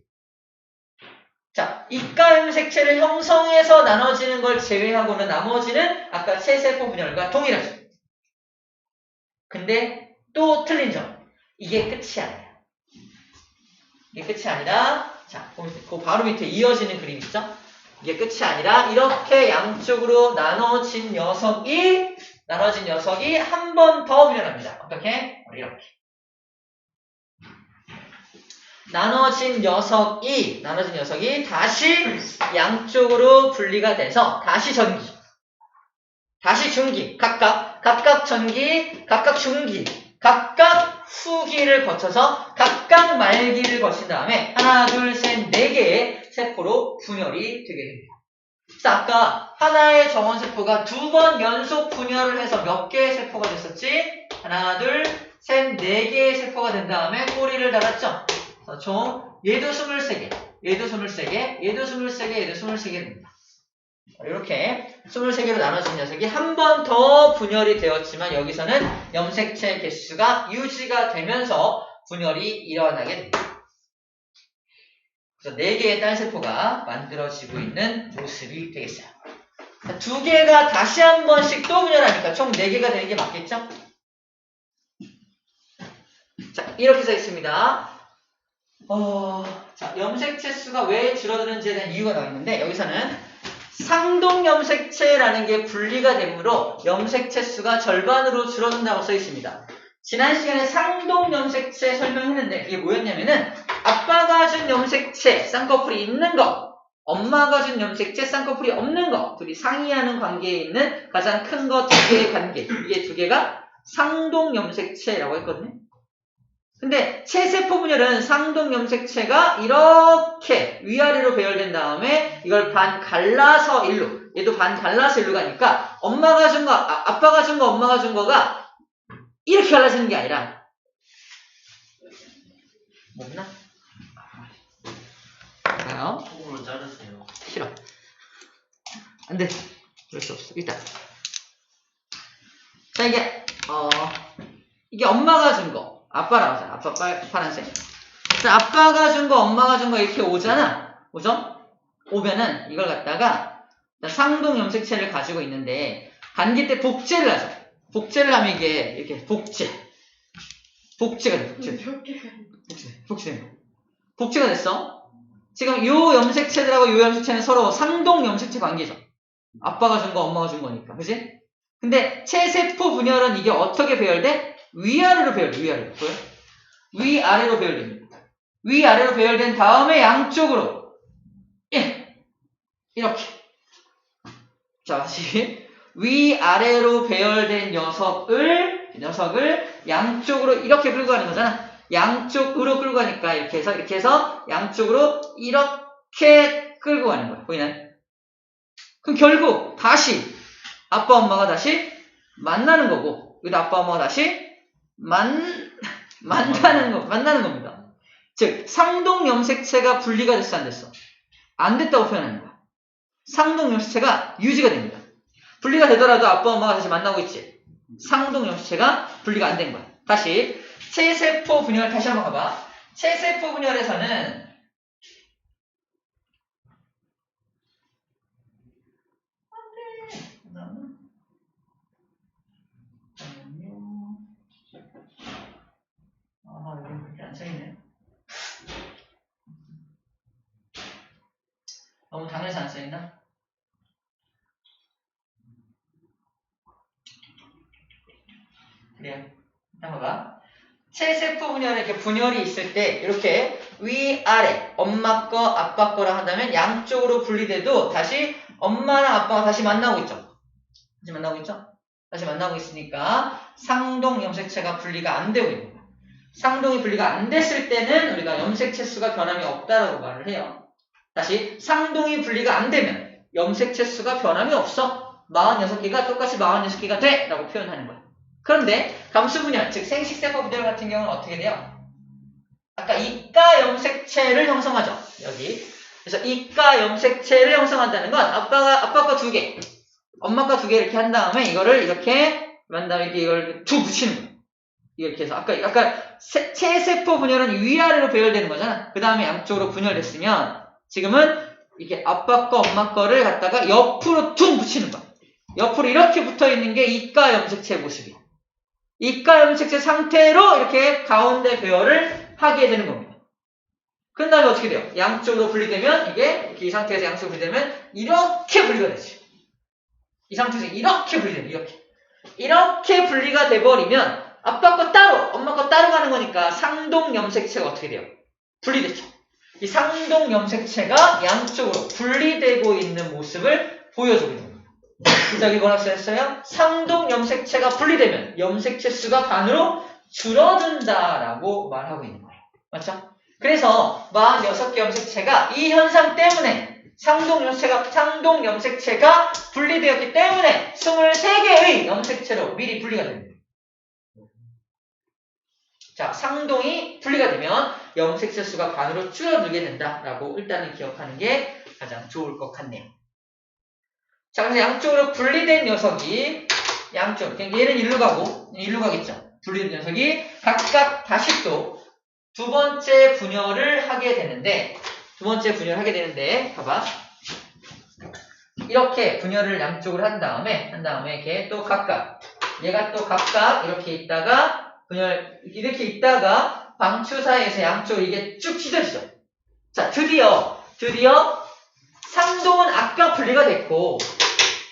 자, 이가 염색체를 형성해서 나눠지는 걸 제외하고는 나머지는 아까 체세포 분열과 동일하죠. 근데 또 틀린 점. 이게 끝이 아니라 자, 그 바로 밑에 이어지는 그림 있죠? 이게 끝이 아니라 이렇게 양쪽으로 나눠진 녀석이 한 번 더 분열합니다. 어떻게? 이렇게. 나눠진 녀석이 다시 양쪽으로 분리가 돼서 다시 전기, 다시 중기, 각각 전기, 각각 중기, 각각 후기를 거쳐서 각각 말기를 거친 다음에 하나, 둘, 셋, 네 개의 세포로 분열이 되게 됩니다. 그래서 아까 하나의 정원세포가 2번 연속 분열을 해서 몇 개의 세포가 됐었지? 하나, 둘, 셋, 네 개의 세포가 된 다음에 꼬리를 달았죠? 그래서 총 얘도 23개, 얘도 23개, 얘도 23개, 얘도 23개 됩니다. 이렇게 23개로 나눠진 녀석이 한 번 더 분열이 되었지만 여기서는 염색체 개수가 유지가 되면서 분열이 일어나게 됩니다. 그래서 4개의 딸세포가 만들어지고 있는 모습이 되겠어요. 2개가 다시 한 번씩 또 분열하니까 총 4개가 되는 게 맞겠죠? 자, 이렇게 써 있습니다. 자, 염색체 수가 왜 줄어드는지에 대한 이유가 나와 있는데 여기서는 상동 염색체라는 게 분리가 되므로 염색체 수가 절반으로 줄어든다고 써 있습니다. 지난 시간에 상동 염색체 설명했는데 이게 뭐였냐면은 아빠가 준 염색체 쌍꺼풀이 있는 거, 엄마가 준 염색체 쌍꺼풀이 없는 거, 둘이 상이하는 관계에 있는 가장 큰 거 2개의 관계, 이게 2개가 상동 염색체라고 했거든요. 근데 체세포 분열은 상동 염색체가 이렇게 위아래로 배열된 다음에 이걸 반 갈라서 일로, 얘도 반 갈라서 일로 가니까 엄마가 준 거, 아빠가 준 거, 엄마가 준 거가 이렇게 갈라지는 게 아니라 뭐구나? 봐요. 통으로 자르세요. 싫어. 안 돼. 그럴 수 없어. 일단. 자, 이게 엄마가 준 거. 아빠라고 하잖아. 아빠 파란색. 자, 아빠가 준 거, 엄마가 준 거 이렇게 오잖아. 오죠? 오면은 이걸 갖다가 상동 염색체를 가지고 있는데 간기 때 복제를 하죠. 복제를 하면 이게 이렇게 복제가 돼. 복제가 됐어. 지금 요 염색체들하고 요 염색체는 서로 상동 염색체 관계죠. 아빠가 준 거, 엄마가 준 거니까. 그지? 근데 체세포 분열은 이게 어떻게 배열돼? 위아래로 배열돼. 위아래로 배열됩니다. 위아래로 배열된 다음에 양쪽으로 이렇게. 자, 다시 위아래로 배열된 녀석을 양쪽으로 이렇게 끌고 가는 거잖아. 양쪽으로 끌고 가니까 이렇게 해서 양쪽으로 이렇게 끌고 가는 거야. 보이나요? 그럼 결국 다시 아빠 엄마가 다시 만나는 거고 여기다 아빠 엄마가 다시 만나는 겁니다. 즉 상동 염색체가 분리가 됐어, 안 됐어? 안 됐다고 표현하는 거야. 상동 염색체가 유지가 됩니다. 분리가 되더라도 아빠 엄마가 다시 만나고 있지. 상동 염색체가 분리가 안 된 거야. 다시 체세포 분열 다시 한번 가봐. 체세포 분열에서는 여기 그렇게 안 써있네. 너무 당연해서 안 써있나? 그래요. 한번 봐. 체세포 분열에 이렇게 분열이 있을 때 이렇게 위아래 엄마 거 아빠 거라 한다면 양쪽으로 분리돼도 다시 엄마랑 아빠가 다시 만나고 있죠. 다시 만나고 있으니까 상동 염색체가 분리가 안 되고 있는 거예요. 상동이 분리가 안 됐을 때는 우리가 염색체 수가 변함이 없다라고 말을 해요. 다시 상동이 분리가 안 되면 염색체 수가 변함이 없어. 46개가 똑같이 46개가 돼! 라고 표현하는 거예요. 그런데 감수 분열, 즉 생식세포 분열 같은 경우는 어떻게 돼요? 아까 이가 염색체를 형성하죠. 여기. 그래서 이가 염색체를 형성한다는 건 아빠 거 2개, 엄마 거 2개 이렇게 한 다음에 이거를 이렇게 한 다음에 이걸 두 붙이는 거예요. 이렇게 해서 아까 체세포 분열은 위아래로 배열되는 거잖아. 그 다음에 양쪽으로 분열됐으면 지금은 이게 아빠 거, 엄마 거를 갖다가 옆으로 퉁 붙이는 거야. 옆으로 이렇게 붙어 있는 게 이가 염색체 모습이야. 이가 염색체 상태로 이렇게 가운데 배열을 하게 되는 겁니다. 그런 다음에 어떻게 돼요? 양쪽으로 분리되면 이게 이 상태에서 양쪽으로 분리되면 이렇게 분리가 되지. 이 상태에서 이렇게 분리되면 이렇게 분리가 돼버리면 아빠 거 따로, 엄마 거 따로 가는 거니까 상동 염색체가 어떻게 돼요? 분리됐죠. 이 상동 염색체가 양쪽으로 분리되고 있는 모습을 보여주고 있는 겁니다. 그래서 여기 뭐라고 써있어요? 상동 염색체가 분리되면 염색체 수가 반으로 줄어든다라고 말하고 있는 거예요. 맞죠? 그래서 46개 염색체가 이 현상 때문에 상동 염색체가 분리되었기 때문에 23개의 염색체로 미리 분리가 됩니다. 자, 상동이 분리가 되면 염색체 수가 반으로 줄어들게 된다라고 일단은 기억하는 게 가장 좋을 것 같네요. 자, 그래서 양쪽으로 분리된 녀석이 양쪽, 얘는 일로 가고 일로 가겠죠. 분리된 녀석이 각각 다시 또 두 번째 분열을 하게 되는데 봐봐. 이렇게 분열을 양쪽으로 한 다음에 이렇게 또 각각 얘가 또 각각 이렇게 있다가 분열 이렇게 있다가 방추 사이에서 양쪽으로 이게 쭉 찢어지죠. 자, 드디어 상동은 아까 분리가 됐고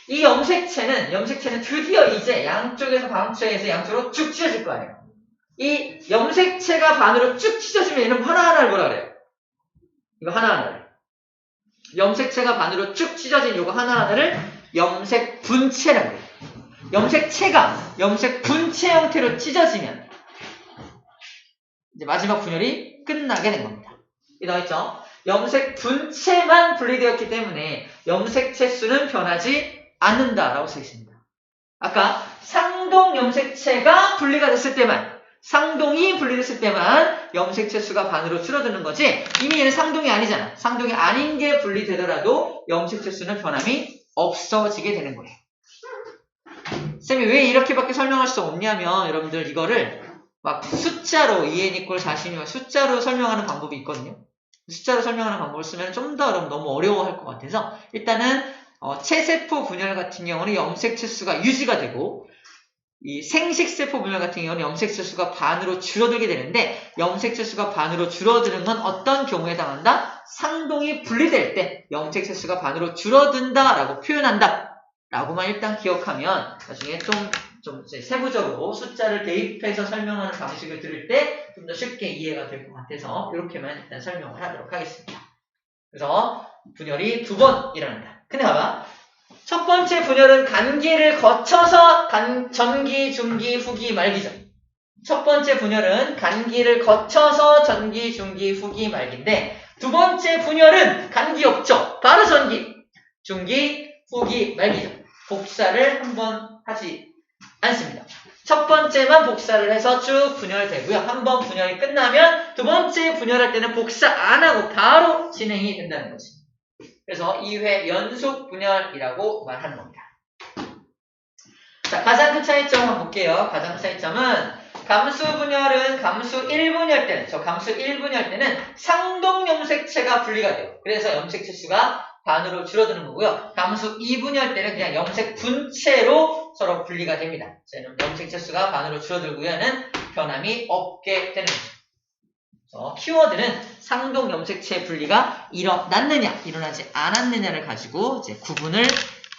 이 염색체는 드디어 이제 양쪽에서 방추에서 양쪽으로 쭉 찢어질 거 아니에요. 이 염색체가 반으로 쭉 찢어지면 얘는 하나하나를 뭐라 그래요? 이거 하나하나를. 염색체가 반으로 쭉 찢어진 이거 하나하나를 염색 분체라고 해요. 염색체가 염색 분체 형태로 찢어지면 이제 마지막 분열이 끝나게 된 겁니다. 이 나와있죠? 염색 분체만 분리되었기 때문에 염색체 수는 변하지 않는다라고 써 있습니다. 아까 상동 염색체가 분리가 됐을 때만 상동이 분리됐을 때만 염색체 수가 반으로 줄어드는 거지 이미 얘는 상동이 아니잖아. 상동이 아닌 게 분리되더라도 염색체 수는 변함이 없어지게 되는 거예요. 쌤이 왜 이렇게밖에 설명할 수 없냐면 여러분들 이거를 막 숫자로 2n = 40이면 숫자로 설명하는 방법이 있거든요. 숫자로 설명하는 방법을 쓰면 좀 더 여러분 너무 어려워할 것 같아서 일단은 체세포 분열 같은 경우는 염색체 수가 유지가 되고 이 생식세포 분열 같은 경우는 염색체 수가 반으로 줄어들게 되는데 염색체 수가 반으로 줄어드는 건 어떤 경우에 해당한다? 상동이 분리될 때 염색체 수가 반으로 줄어든다라고 표현한다 라고만 일단 기억하면 나중에 좀 세부적으로 숫자를 대입해서 설명하는 방식을 들을 때 좀 더 쉽게 이해가 될 것 같아서 이렇게만 일단 설명을 하도록 하겠습니다. 그래서 분열이 2번 일어난다. 근데 봐봐. 첫 번째 분열은 간기를 거쳐서 전기, 중기, 후기, 말기죠. 첫 번째 분열은 간기를 거쳐서 전기, 중기, 후기, 말기인데 두 번째 분열은 간기 없죠. 바로 전기, 중기, 후기, 말기죠. 복사를 한번 하지 않습니다. 첫 번째만 복사를 해서 쭉 분열되고요. 한번 분열이 끝나면 두 번째 분열할 때는 복사 안 하고 바로 진행이 된다는 거지. 그래서 2회 연속 분열이라고 말하는 겁니다. 자, 가장 큰 차이점 한번 볼게요. 가장 큰 차이점은 감수 분열은 감수 1분열 때는 상동 염색체가 분리가 돼요. 그래서 염색체 수가 반으로 줄어드는 거고요. 감수 2분열 때는 그냥 염색 분체로 서로 분리가 됩니다. 염색체 수가 반으로 줄어들고요. 얘는 변함이 없게 되는 거죠. 키워드는 상동 염색체 분리가 일어났느냐, 일어나지 않았느냐를 가지고 이제 구분을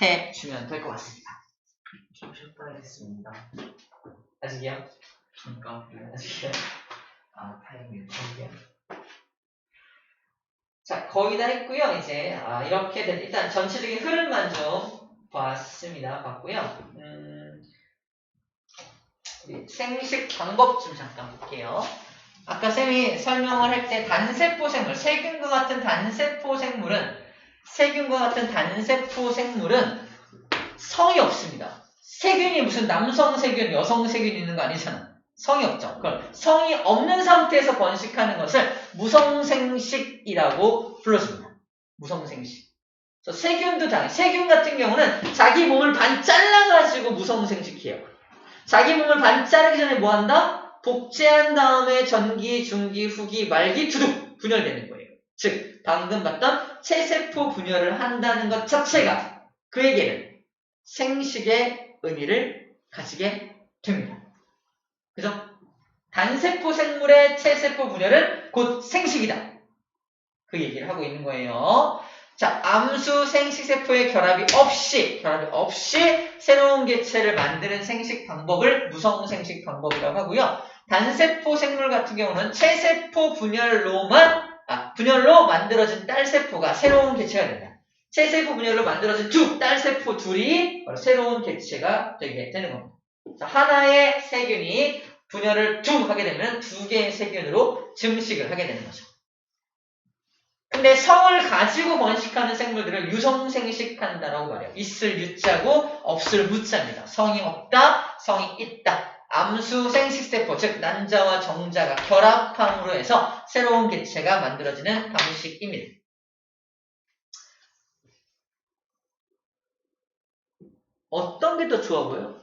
해주면 될 것 같습니다. 좀 쉬었다 하겠습니다. 아직이요? 잠깐. 아직이요? 타이밍. 아직이요? 자, 거의 다 했고요. 이제 이렇게 일단 전체적인 흐름만 좀 봤고요. 우리 생식 방법 좀 잠깐 볼게요. 아까 쌤이 설명을 할 때 단세포 생물, 세균과 같은 단세포 생물은 성이 없습니다. 세균이 무슨 남성 세균, 여성 세균이 있는 거 아니잖아. 성이 없죠. 그럼 성이 없는 상태에서 번식하는 것을 무성생식이라고 불러줍니다. 무성생식. 그래서 세균도 세균 같은 경우는 자기 몸을 반 잘라가지고 무성생식해요. 자기 몸을 반 자르기 전에 뭐 한다? 복제한 다음에 전기, 중기, 후기, 말기, 두둑 분열되는 거예요. 즉 방금 봤던 체세포 분열을 한다는 것 자체가 그에게는 생식의 의미를 가지게 됩니다. 그죠? 단세포 생물의 체세포 분열은 곧 생식이다. 그 얘기를 하고 있는 거예요. 자, 암수 생식세포의 결합이 없이 새로운 개체를 만드는 생식 방법을 무성생식 방법이라고 하고요. 단세포 생물 같은 경우는 체세포 분열로 만들어진 딸세포가 새로운 개체가 된다. 체세포 분열로 만들어진 딸세포 둘이 바로 새로운 개체가 되게 되는 겁니다. 자, 하나의 세균이 분열을 하게 되면 두 개의 세균으로 증식을 하게 되는 거죠. 근데 성을 가지고 번식하는 생물들을 유성생식한다라고 말해요. 있을 유자고 없을 무자입니다. 성이 없다, 성이 있다. 암수 생식세포, 즉 난자와 정자가 결합함으로 해서 새로운 개체가 만들어지는 방식입니다. 어떤 게 더 좋아 보여?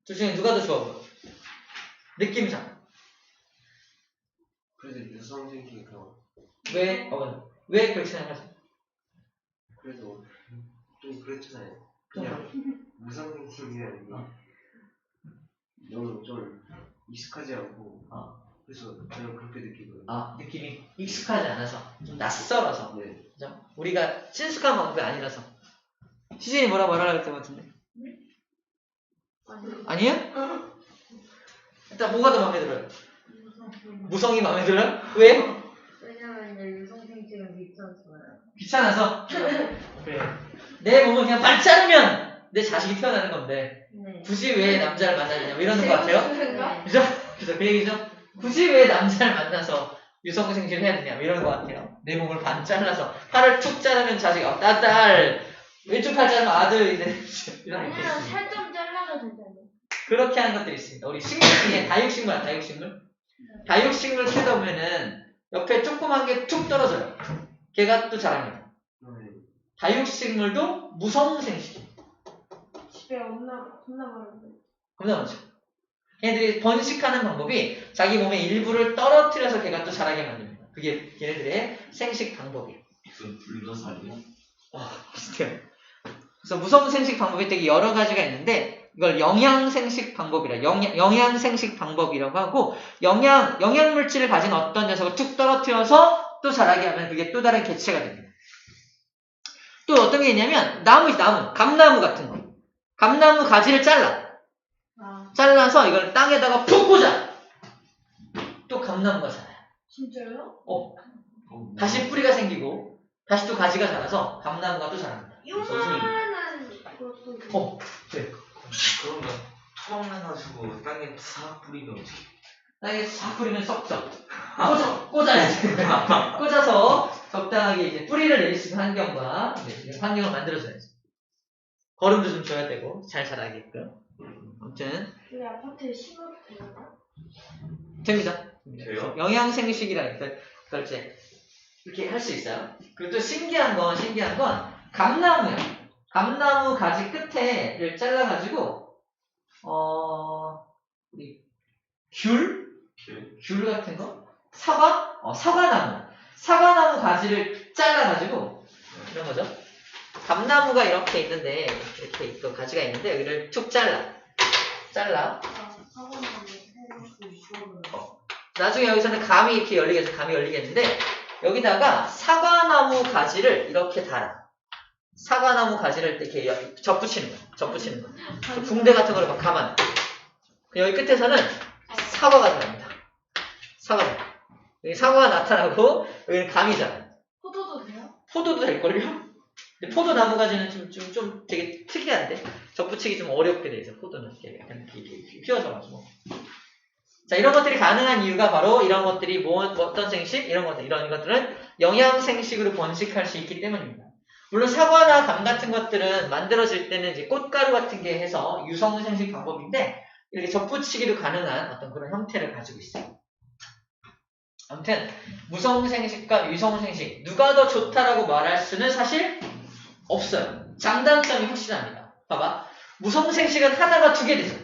둘 중에 누가 더 좋아 보여? 느낌상. 그래서 유성생식이 그런. 왜 그렇게 생각하세요? 그래도 좀 그렇잖아요. 그냥 무성생식이라는 게 너무 좀 익숙하지 않고. 그래서 저는 그렇게 느끼거든요. 느낌이 익숙하지 않아서 좀 낯설어서. 네. 그죠? 우리가 친숙한 방법이 아니라서. 시진이 뭐라고 말하려고 했던 것 같은데? 아니야? 일단 뭐가 더 마음에 들어요? 무성이 마음에 들어요? 왜? 왜냐면 이제 유성생식은 귀찮잖아요. 귀찮아서? 그래. 내 몸을 그냥 발 자르면 내 자식이 태어나는 건데 네. 굳이 왜 남자를 만나느냐 뭐 이러는 것 같아요? 네. 그죠? 그래서 그 얘기죠? 굳이 왜 남자를 만나서 유성생식을 해야 되냐 뭐 이러는 것 같아요. 내 몸을 반 잘라서 팔을 툭 자르면 자식이 딸 왼쪽 팔 자르면 아들 이런 것도 아니면 있습니다. 살 좀 잘라도 되잖아요. 그렇게 하는 것들이 있습니다. 우리 식물 중에 다육식물 키우다 보면은 옆에 조그만 게 툭 떨어져요. 걔가 또 자랍니다. 다육식물도 무성생식. 집에 겁나 많은데. 겁나 많죠. 걔네들이 번식하는 방법이 자기 몸의 일부를 떨어뜨려서 걔가 또 자라게 만듭니다. 그게 걔네들의 생식 방법이에요. 그 불가사리요? 비슷해요. 그래서 무성생식 방법이 되게 여러 가지가 있는데 이걸 영양생식 방법이라 영양생식 방법이라고 하고 영양물질을 가진 어떤 녀석을 툭 떨어뜨려서 또 자라게 하면 그게 또 다른 개체가 됩니다. 또 어떤 게 있냐면 감나무 같은 거. 감나무 가지를 잘라서 이걸 땅에다가 푹 꽂아. 또 감나무가 자라요. 진짜요? 다시 뿌리가 생기고 다시 또 가지가 자라서 감나무가 또 자랍니다. 요만한 것도. 그래. 그러면 토막내가지고 땅에 싹 뿌리면 어떻게? 땅에 싹 뿌리면 썩죠. 꽂아야지. 꽂아서 적당하게 이제 뿌리를 내릴 수 있는 환경을 만들어줘야지. 거름도 좀 줘야 되고 잘 자라게끔. 아무튼 우리 아파트에 심어도 되나? 됩니다. 돼요? 영양생식이라는 그걸 이제 이렇게 할 수 있어요. 그리고 또 신기한 건 감나무야. 감나무 가지 끝에를 잘라가지고 우리 귤 같은 거? 사과나무 가지를 잘라가지고 이런 거죠. 감나무가 이렇게 있는데 이렇게 또 가지가 있는데 여기를 툭 잘라. 나중에 여기서는 감이 이렇게 열리겠는데 여기다가 사과나무 가지를 이렇게 달아. 사과나무 가지를 이렇게 접붙이는 거야. 붕대 같은 거를 막 감아내. 여기 끝에서는 사과가 나옵니다. 여기 사과가 나타나고 여기는 감이 자라요. 포도도 돼요? 포도도 될걸요? 근데 포도나무 가지는 좀 되게 특이한데 접붙이기 좀 어렵게 돼 있어. 포도는 이렇게 약간 이렇게 휘어져가지고. 자, 이런 것들이 가능한 이유가 바로 이런 것들이 어떤 생식? 이런 것들은 영양생식으로 번식할 수 있기 때문입니다. 물론 사과나 감 같은 것들은 만들어질 때는 이제 꽃가루 같은 게 해서 유성생식 방법인데 이렇게 접붙이기도 가능한 어떤 그런 형태를 가지고 있어요. 아무튼 무성생식과 유성생식 누가 더 좋다라고 말할 수는 사실 없어요. 장단점이 확실합니다. 봐봐. 무성생식은 하나가 2개 되죠.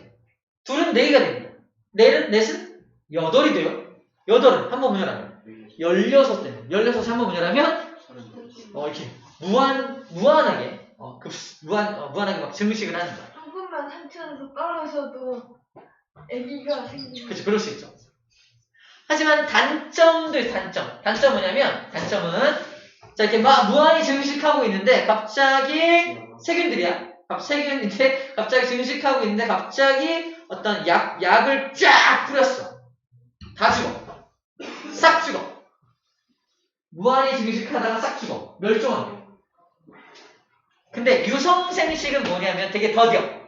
둘은 4개가 됩니다. 넷은 8이 돼요. 8은 한 번 분열하면 16 16을 한 번 분열하면 이렇게 무한하게 무한하게 막 증식을 하는 거야. 조금만 상처에서 떨어져도 아기가 생기는. 그렇죠. 그럴 수 있죠. 하지만 단점도 있어요. 단점 뭐냐면 단점은 자 이렇게 막 무한히 증식하고 있는데 갑자기 세균들이야. 세균인데 갑자기 증식하고 있는데 갑자기 어떤 약을 쫙 뿌렸어. 다 죽어. 싹 죽어. 무한히 증식하다가 싹 죽어. 멸종한 거. 근데 유성생식은 뭐냐면 되게 더뎌.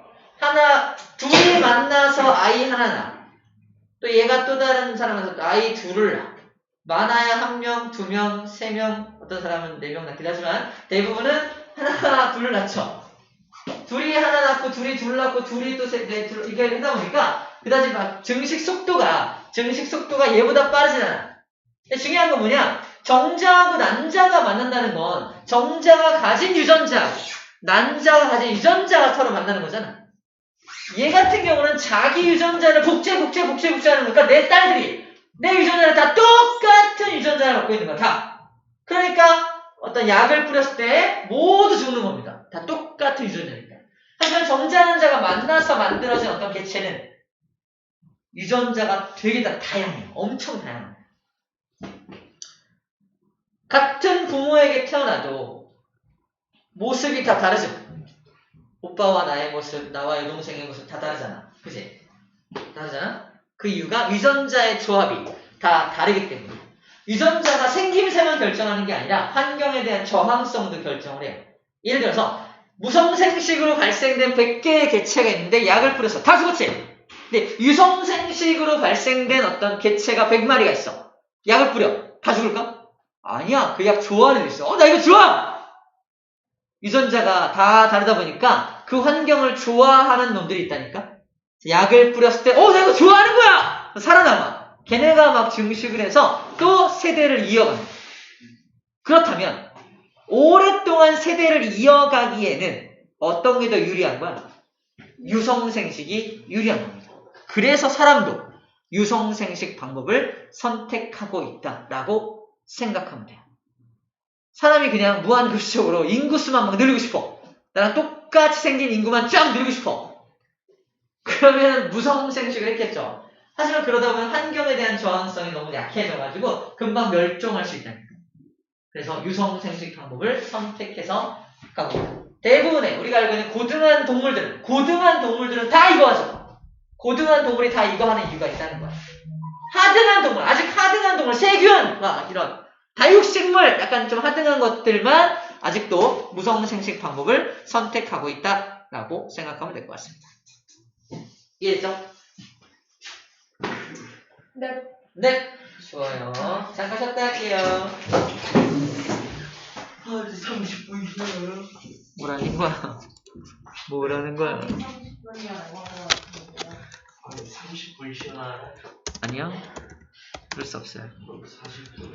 둘이 만나서 아이 하나 낳아. 또 얘가 또 다른 사람에서 아이 둘을 낳아. 많아야 1명, 2명, 3명, 어떤 사람은 4명 낳기도 하지만 대부분은 하나, 둘을 낳죠. 둘이 하나 낳고 둘이 둘 낳고 둘이 또 이렇게 하다 보니까 그다지 막 증식 속도가 얘보다 빠르진 않아. 근데 중요한 건 뭐냐? 정자하고 난자가 만난다는 건 정자가 가진 유전자, 난자가 가진 유전자가 서로 만나는 거잖아. 얘 같은 경우는 자기 유전자를 복제하는 거니까 내 딸들이 내 유전자를 다 똑같은 유전자를 갖고 있는 거야. 다. 그러니까 어떤 약을 뿌렸을 때 모두 죽는 겁니다. 다 똑같은 유전자니까. 하지만 정자, 난자가 만나서 만들어진 어떤 개체는 유전자가 되게 다 다양해요. 엄청 다양해요. 같은 부모에게 태어나도 모습이 다 다르죠. 오빠와 나의 모습, 나와 여동생의 모습 다 다르잖아. 그지? 다르잖아? 그 이유가 유전자의 조합이 다 다르기 때문에. 유전자가 생김새만 결정하는 게 아니라 환경에 대한 저항성도 결정을 해요. 예를 들어서 무성생식으로 발생된 100개의 개체가 있는데 약을 뿌려서 다 죽었지? 근데 유성생식으로 발생된 어떤 개체가 100마리가 있어. 약을 뿌려. 다 죽을까? 아니야. 그 약 좋아하는 애 있어. 나 이거 좋아! 유전자가 다 다르다 보니까 그 환경을 좋아하는 놈들이 있다니까? 약을 뿌렸을 때, 나 이거 좋아하는 거야! 살아남아. 걔네가 막 증식을 해서 또 세대를 이어간다. 그렇다면, 오랫동안 세대를 이어가기에는 어떤 게 더 유리한 거야? 유성생식이 유리한 겁니다. 그래서 사람도 유성생식 방법을 선택하고 있다라고 생각하면 돼요. 사람이 그냥 무한급식적으로 인구수만 막 늘리고 싶어. 나랑 똑같이 생긴 인구만 쫙 늘리고 싶어. 그러면 무성생식을 했겠죠. 하지만 그러다 보면 환경에 대한 저항성이 너무 약해져가지고 금방 멸종할 수 있다니까. 그래서 유성생식 방법을 선택해서 가고 있다. 대부분의 우리가 알고 있는 고등한 동물들은 다 이거 하죠. 고등한 동물이 다 이거 하는 이유가 있다는 거야. 아직 하등한 동물, 세균, 이런 다육식물, 약간 좀 하등한 것들만 아직도 무성생식 방법을 선택하고 있다라고 생각하면 될 것 같습니다. 이해했죠? 네. 좋아요. 잠깐 쉬었다 할게요. 30분이요. 뭐라는 거야? 30분 쉬어놔요. 아니요. 그럴 수 없어요. 40분.